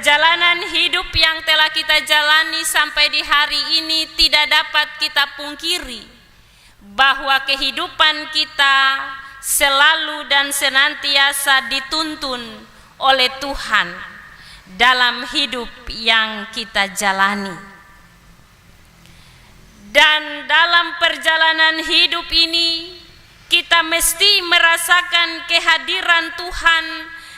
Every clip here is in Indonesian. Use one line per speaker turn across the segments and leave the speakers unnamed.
Perjalanan hidup yang telah kita jalani sampai di hari ini tidak dapat kita pungkiri bahwa kehidupan kita selalu dan senantiasa dituntun oleh Tuhan dalam hidup yang kita jalani. Dan dalam perjalanan hidup ini kita mesti merasakan kehadiran Tuhan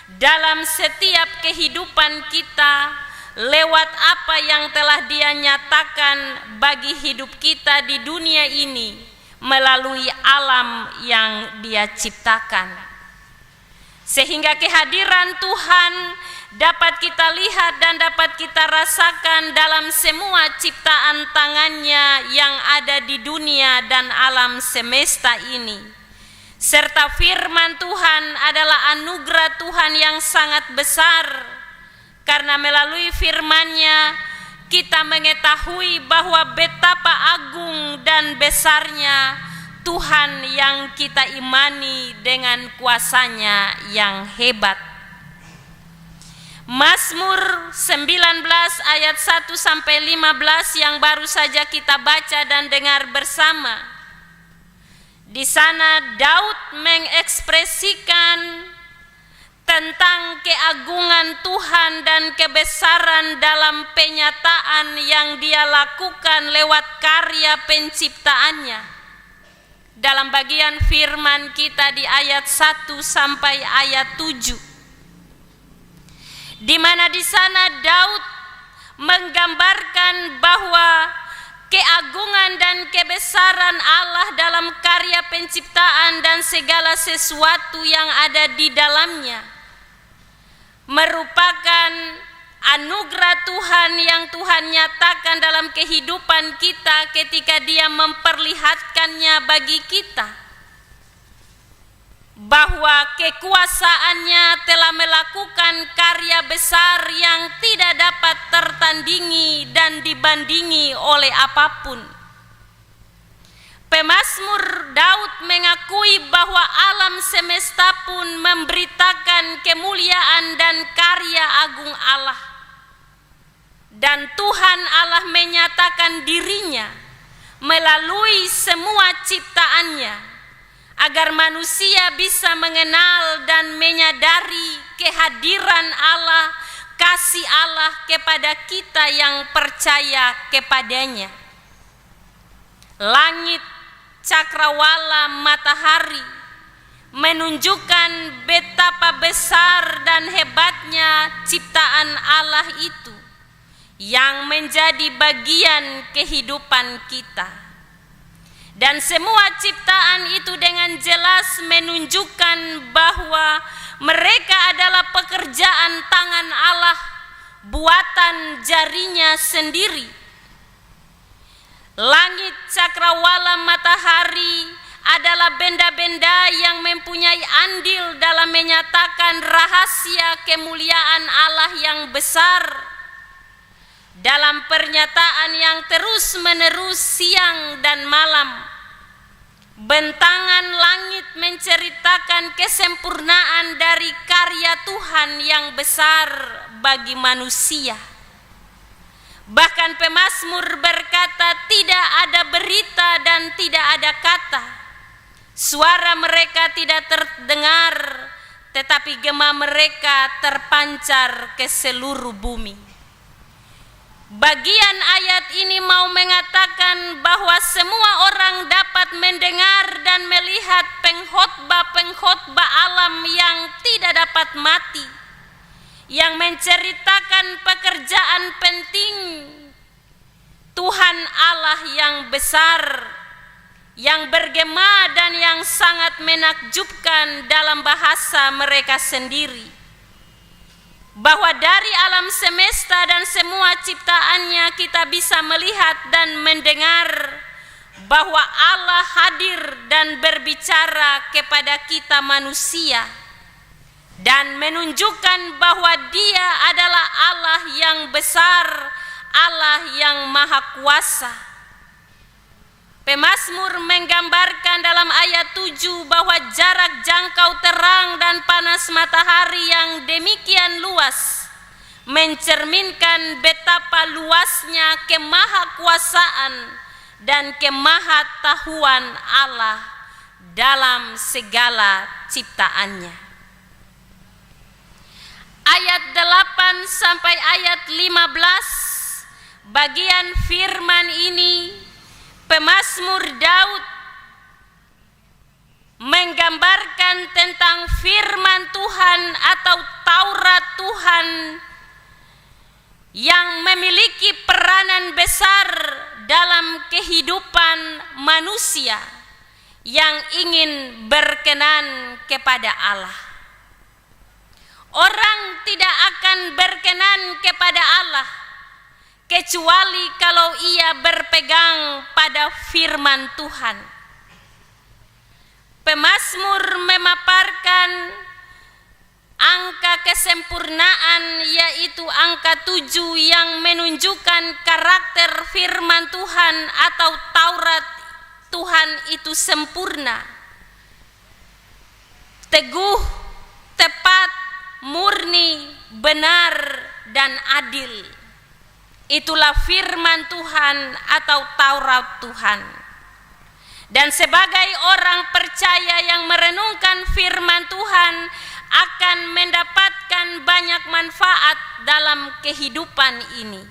dalam setiap kehidupan kita lewat apa yang telah Dia nyatakan bagi hidup kita di dunia ini melalui alam yang Dia ciptakan. Sehingga kehadiran Tuhan dapat kita lihat dan dapat kita rasakan dalam semua ciptaan tangannya yang ada di dunia dan alam semesta ini. Serta firman Tuhan adalah anugerah Tuhan yang sangat besar, karena melalui firman-Nya kita mengetahui bahwa betapa agung dan besarnya Tuhan yang kita imani dengan kuasa-Nya yang hebat. Mazmur 19 ayat 1 sampai 15 yang baru saja kita baca dan dengar bersama. Di sana Daud mengekspresikan tentang keagungan Tuhan dan kebesaran dalam penyataan yang Dia lakukan lewat karya penciptaannya. Dalam bagian firman kita di ayat 1 sampai ayat 7. Di mana di sana Daud menggambarkan bahwa keagungan dan kebesaran Allah dalam karya penciptaan dan segala sesuatu yang ada di dalamnya merupakan anugerah Tuhan yang Tuhan nyatakan dalam kehidupan kita ketika Dia memperlihatkannya bagi kita, bahwa kekuasaannya telah melakukan karya besar yang tidak dapat tertandingi dan dibandingi oleh apapun. Pemazmur Daud mengakui bahwa alam semesta pun memberitakan kemuliaan dan karya agung Allah. Dan Tuhan Allah menyatakan dirinya melalui semua ciptaannya, agar manusia bisa mengenal dan menyadari kehadiran Allah, kasih Allah kepada kita yang percaya kepadanya. Langit, cakrawala, matahari menunjukkan betapa besar dan hebatnya ciptaan Allah itu yang menjadi bagian kehidupan kita. Dan semua ciptaan itu dengan jelas menunjukkan bahwa mereka adalah pekerjaan tangan Allah, buatan jarinya sendiri. Langit, cakrawala, matahari adalah benda-benda yang mempunyai andil dalam menyatakan rahasia kemuliaan Allah yang besar. Dalam pernyataan yang terus-menerus siang dan malam, bentangan langit menceritakan kesempurnaan dari karya Tuhan yang besar bagi manusia. Bahkan pemazmur berkata, tidak ada berita dan tidak ada kata. Suara mereka tidak terdengar, tetapi gema mereka terpancar ke seluruh bumi. Bagian ayat ini mau mengatakan bahwa semua orang dapat mendengar dan melihat pengkhotbah-pengkhotbah alam yang tidak dapat mati, yang menceritakan pekerjaan penting Tuhan Allah yang besar, yang bergema dan yang sangat menakjubkan dalam bahasa mereka sendiri. Bahwa dari alam semesta dan semua ciptaannya kita bisa melihat dan mendengar bahwa Allah hadir dan berbicara kepada kita manusia, dan menunjukkan bahwa Dia adalah Allah yang besar, Allah yang maha kuasa. Pemazmur menggambarkan dalam ayat 7 bahwa jarak jangkau terang dan panas matahari yang demikian luas mencerminkan betapa luasnya kemahakuasaan dan kemahatahuan Allah dalam segala ciptaannya. Ayat 8 sampai ayat 15, bagian firman ini pemazmur Daud menggambarkan tentang firman Tuhan atau Taurat Tuhan yang memiliki peranan besar dalam kehidupan manusia yang ingin berkenan kepada Allah. Orang tidak akan berkenan kepada Allah kecuali kalau ia berpegang pada firman Tuhan. Pemazmur memaparkan angka kesempurnaan, yaitu angka 7 yang menunjukkan karakter firman Tuhan atau Taurat Tuhan itu sempurna, teguh, tepat, murni, benar, dan adil. Itulah firman Tuhan atau Taurat Tuhan. Dan sebagai orang percaya yang merenungkan firman Tuhan akan mendapatkan banyak manfaat dalam kehidupan ini,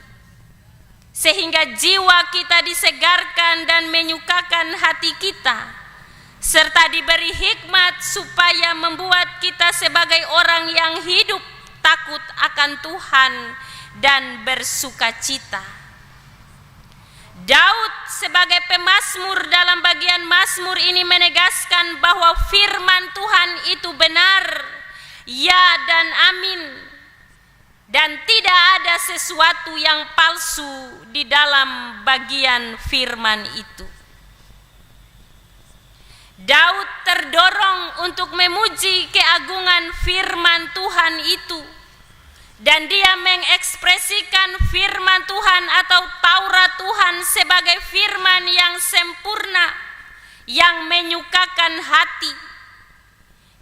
sehingga jiwa kita disegarkan dan menyukakan hati kita, serta diberi hikmat supaya membuat kita sebagai orang yang hidup takut akan Tuhan dan bersukacita. Daud sebagai pemazmur dalam bagian mazmur ini menegaskan bahwa firman Tuhan itu benar, ya dan amin, dan tidak ada sesuatu yang palsu di dalam bagian firman itu. Daud terdorong untuk memuji keagungan firman Tuhan itu, dan dia mengekspresikan firman Tuhan atau Taurat Tuhan sebagai firman yang sempurna, yang menyukakan hati.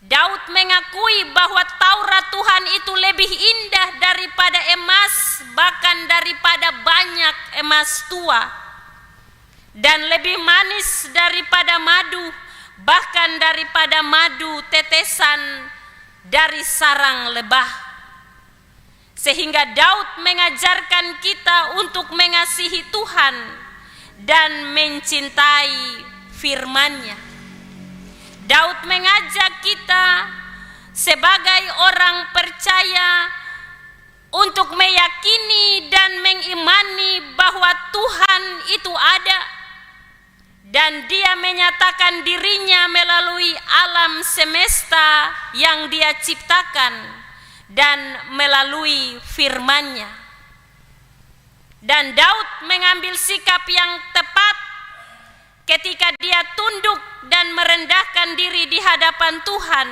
Daud mengakui bahwa Taurat Tuhan itu lebih indah daripada emas, bahkan daripada banyak emas tua, dan lebih manis daripada madu, bahkan daripada madu tetesan dari sarang lebah. Sehingga Daud mengajarkan kita untuk mengasihi Tuhan dan mencintai firman-Nya. Daud mengajak kita sebagai orang percaya untuk meyakini dan mengimani bahwa Tuhan itu ada, dan Dia menyatakan dirinya melalui alam semesta yang Dia ciptakan dan melalui firman-Nya. Dan Daud mengambil sikap yang tepat ketika dia tunduk dan merendahkan diri di hadapan Tuhan,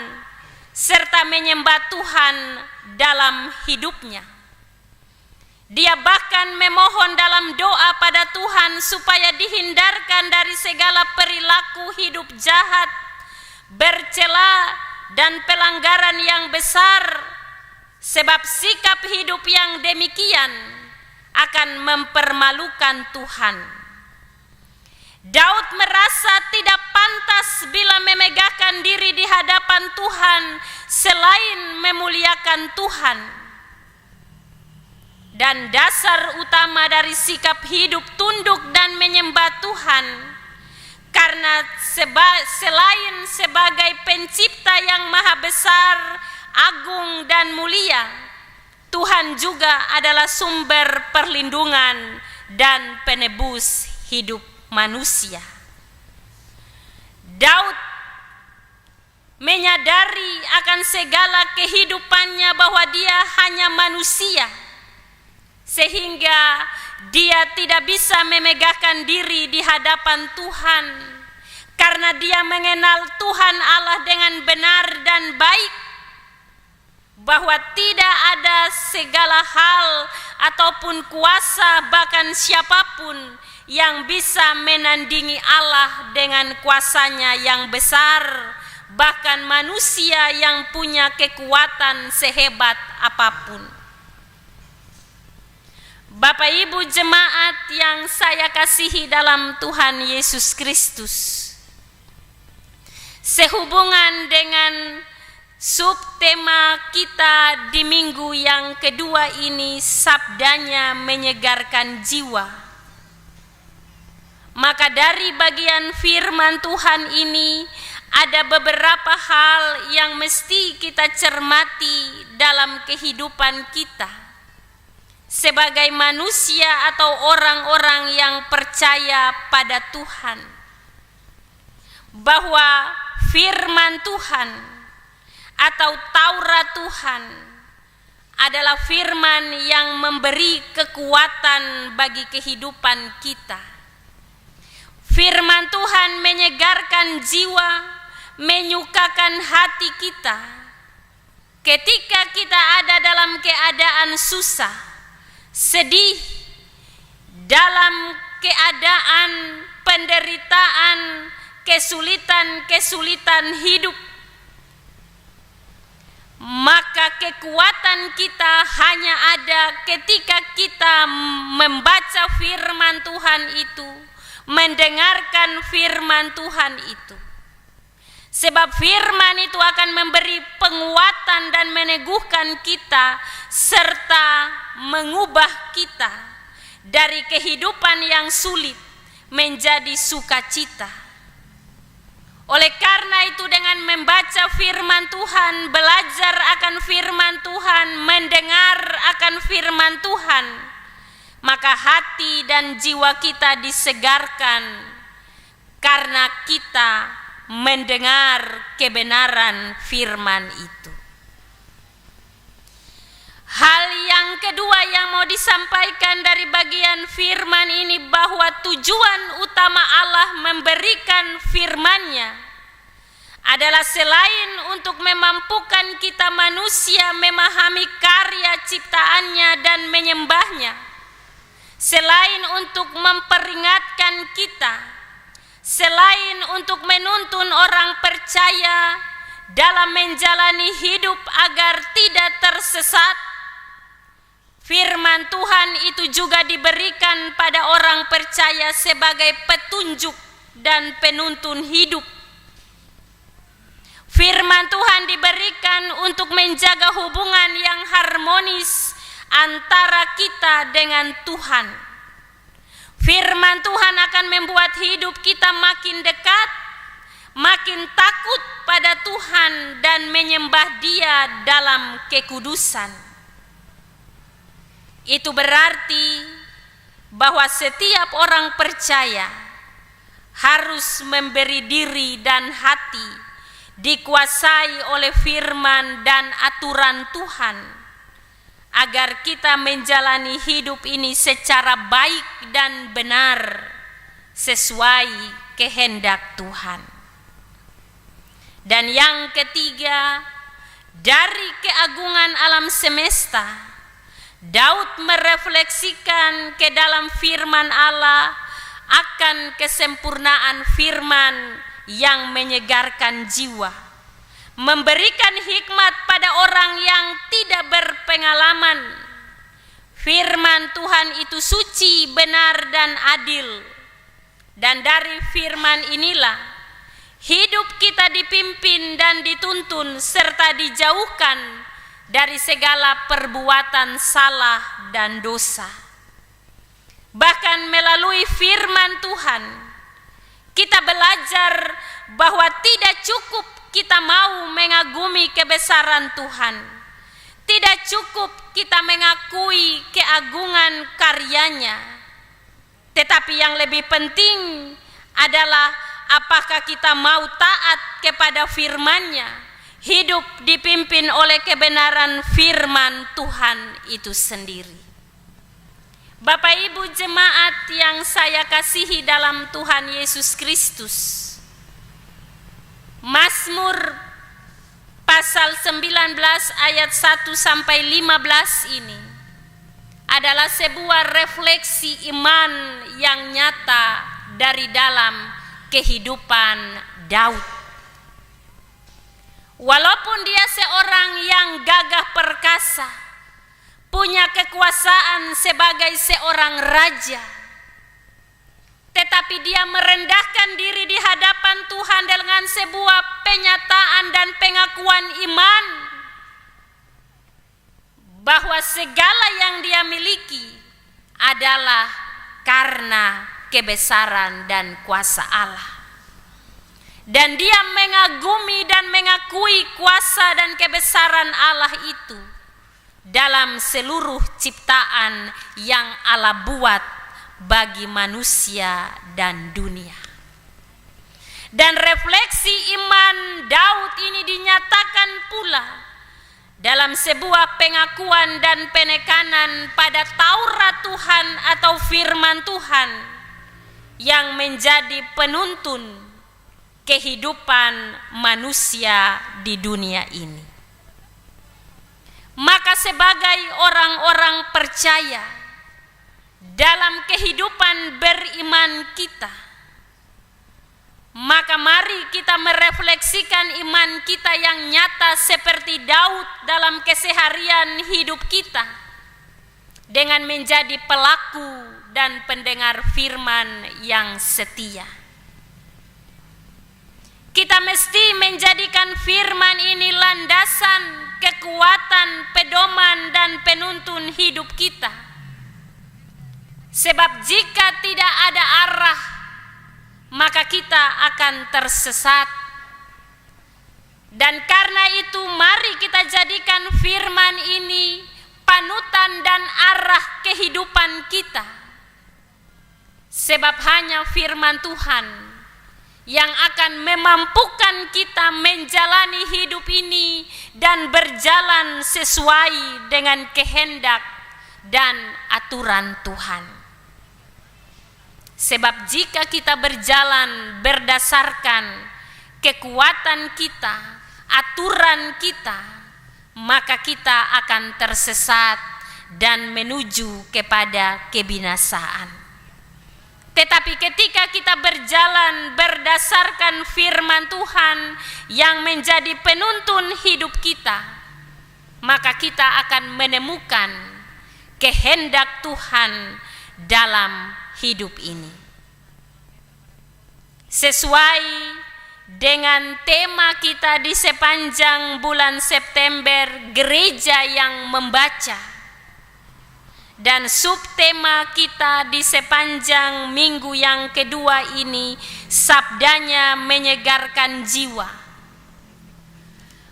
serta menyembah Tuhan dalam hidupnya. Dia bahkan memohon dalam doa pada Tuhan supaya dihindarkan dari segala perilaku hidup jahat, bercela, dan pelanggaran yang besar, sebab sikap hidup yang demikian akan mempermalukan Tuhan. Daud merasa tidak pantas bila memegahkan diri di hadapan Tuhan selain memuliakan Tuhan. Dan dasar utama dari sikap hidup tunduk dan menyembah Tuhan, karena selain sebagai pencipta yang maha besar, agung dan mulia, Tuhan juga adalah sumber perlindungan dan penebus hidup manusia. Daud menyadari akan segala kehidupannya bahwa dia hanya manusia, sehingga dia tidak bisa memegahkan diri di hadapan Tuhan, karena dia mengenal Tuhan Allah dengan benar dan baik, bahwa tidak ada segala hal ataupun kuasa, bahkan siapapun yang bisa menandingi Allah dengan kuasanya yang besar, bahkan manusia yang punya kekuatan sehebat apapun. Bapak Ibu jemaat yang saya kasihi dalam Tuhan Yesus Kristus, sehubungan dengan subtema kita di minggu yang kedua ini, sabdanya menyegarkan jiwa. Maka dari bagian firman Tuhan ini ada beberapa hal yang mesti kita cermati dalam kehidupan kita sebagai manusia atau orang-orang yang percaya pada Tuhan, bahwa firman Tuhan atau Taurat Tuhan adalah firman yang memberi kekuatan bagi kehidupan kita. Firman Tuhan menyegarkan jiwa, menyukakan hati kita ketika kita ada dalam keadaan susah, sedih, dalam keadaan penderitaan, kesulitan hidup. Maka kekuatan kita hanya ada ketika kita membaca firman Tuhan itu, mendengarkan firman Tuhan itu. Sebab firman itu akan memberi penguatan dan meneguhkan kita serta mengubah kita dari kehidupan yang sulit menjadi sukacita. Oleh karena itu, dengan membaca firman Tuhan, belajar akan firman Tuhan, mendengar akan firman Tuhan, maka hati dan jiwa kita disegarkan karena kita mendengar kebenaran firman itu. Hal yang kedua yang mau disampaikan dari bagian firman ini, bahwa tujuan utama Allah memberikan firman-Nya adalah selain untuk memampukan kita manusia memahami karya ciptaannya dan menyembahnya, selain untuk memperingatkan kita, selain untuk menuntun orang percaya dalam menjalani hidup agar tidak tersesat, firman Tuhan itu juga diberikan pada orang percaya sebagai petunjuk dan penuntun hidup. Firman Tuhan diberikan untuk menjaga hubungan yang harmonis antara kita dengan Tuhan. Firman Tuhan akan membuat hidup kita makin dekat, makin takut pada Tuhan dan menyembah Dia dalam kekudusan. Itu berarti bahwa setiap orang percaya harus memberi diri dan hati dikuasai oleh firman dan aturan Tuhan, agar kita menjalani hidup ini secara baik dan benar sesuai kehendak Tuhan. Dan yang ketiga, dari keagungan alam semesta, Daud merefleksikan ke dalam firman Allah akan kesempurnaan firman yang menyegarkan jiwa, memberikan hikmat pada orang yang tidak berpengalaman. Firman Tuhan itu suci, benar, dan adil. Dan dari firman inilah hidup kita dipimpin dan dituntun serta dijauhkan dari segala perbuatan salah dan dosa. Bahkan melalui firman Tuhan, kita belajar bahwa tidak cukup kita mau mengagumi kebesaran Tuhan, tidak cukup kita mengakui keagungan karyanya, tetapi yang lebih penting adalah apakah kita mau taat kepada firman-Nya, hidup dipimpin oleh kebenaran firman Tuhan itu sendiri. Bapak Ibu jemaat yang saya kasihi dalam Tuhan Yesus Kristus, Mazmur pasal 19 ayat 1 sampai 15 ini adalah sebuah refleksi iman yang nyata dari dalam kehidupan Daud. Walaupun dia seorang yang gagah perkasa, punya kekuasaan sebagai seorang raja, tetapi dia merendahkan diri di hadapan Tuhan dengan sebuah penyataan dan pengakuan iman bahwa segala yang dia miliki adalah karena kebesaran dan kuasa Allah. Dan dia mengagumi dan mengakui kuasa dan kebesaran Allah itu dalam seluruh ciptaan yang Allah buat bagi manusia dan dunia. Dan refleksi iman Daud ini dinyatakan pula dalam sebuah pengakuan dan penekanan pada Taurat Tuhan atau firman Tuhan yang menjadi penuntun kehidupan manusia di dunia ini. Maka sebagai orang-orang percaya dalam kehidupan beriman kita, maka mari kita merefleksikan iman kita yang nyata seperti Daud dalam keseharian hidup kita dengan menjadi pelaku dan pendengar firman yang setia. Kita mesti menjadikan firman ini landasan, kekuatan, pedoman, dan penuntun hidup kita. Sebab jika tidak ada arah, maka kita akan tersesat. Dan karena itu mari kita jadikan firman ini panutan dan arah kehidupan kita. Sebab hanya firman Tuhan yang akan memampukan kita menjalani hidup ini dan berjalan sesuai dengan kehendak dan aturan Tuhan. Sebab jika kita berjalan berdasarkan kekuatan kita, aturan kita, maka kita akan tersesat dan menuju kepada kebinasaan. Tetapi ketika kita berjalan berdasarkan firman Tuhan yang menjadi penuntun hidup kita, maka kita akan menemukan kehendak Tuhan dalam hidup ini. Sesuai dengan tema kita di sepanjang bulan September, gereja yang membaca, dan subtema kita di sepanjang minggu yang kedua ini, sabdanya menyegarkan jiwa.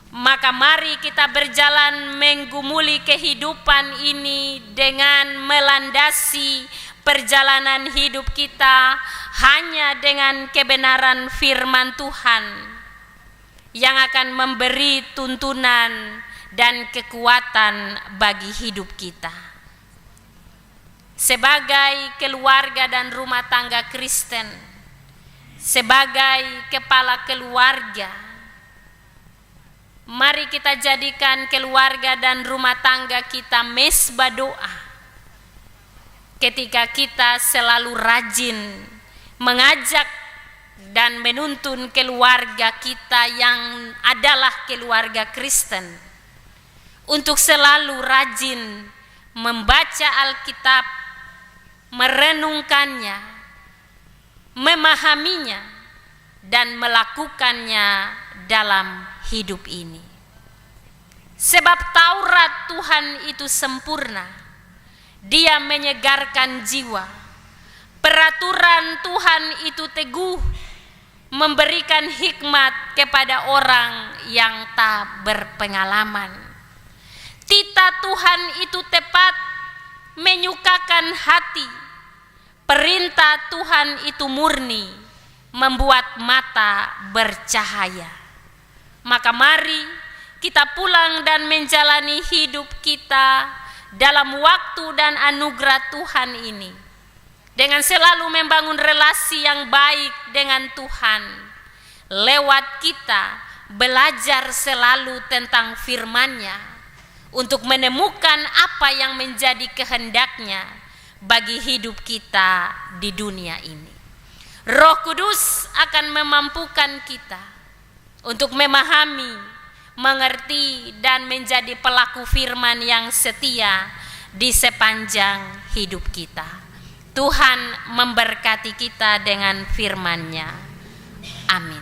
Maka mari kita berjalan menggumuli kehidupan ini dengan melandasi perjalanan hidup kita hanya dengan kebenaran firman Tuhan yang akan memberi tuntunan dan kekuatan bagi hidup kita. Sebagai keluarga dan rumah tangga Kristen, sebagai kepala keluarga, mari kita jadikan keluarga dan rumah tangga kita mesbah doa. Ketika kita selalu rajin mengajak dan menuntun keluarga kita yang adalah keluarga Kristen untuk selalu rajin membaca Alkitab, merenungkannya, memahaminya, dan melakukannya dalam hidup ini. Sebab Taurat Tuhan itu sempurna, dia menyegarkan jiwa. Peraturan Tuhan itu teguh, memberikan hikmat kepada orang yang tak berpengalaman. Titah Tuhan itu tepat, menyukakan hati. Perintah Tuhan itu murni, membuat mata bercahaya. Maka mari kita pulang dan menjalani hidup kita dalam waktu dan anugerah Tuhan ini dengan selalu membangun relasi yang baik dengan Tuhan. Lewat kita belajar selalu tentang firman-Nya untuk menemukan apa yang menjadi kehendaknya bagi hidup kita di dunia ini. Roh Kudus akan memampukan kita untuk memahami, mengerti, dan menjadi pelaku firman yang setia di sepanjang hidup kita. Tuhan memberkati kita dengan firman-Nya. Amin.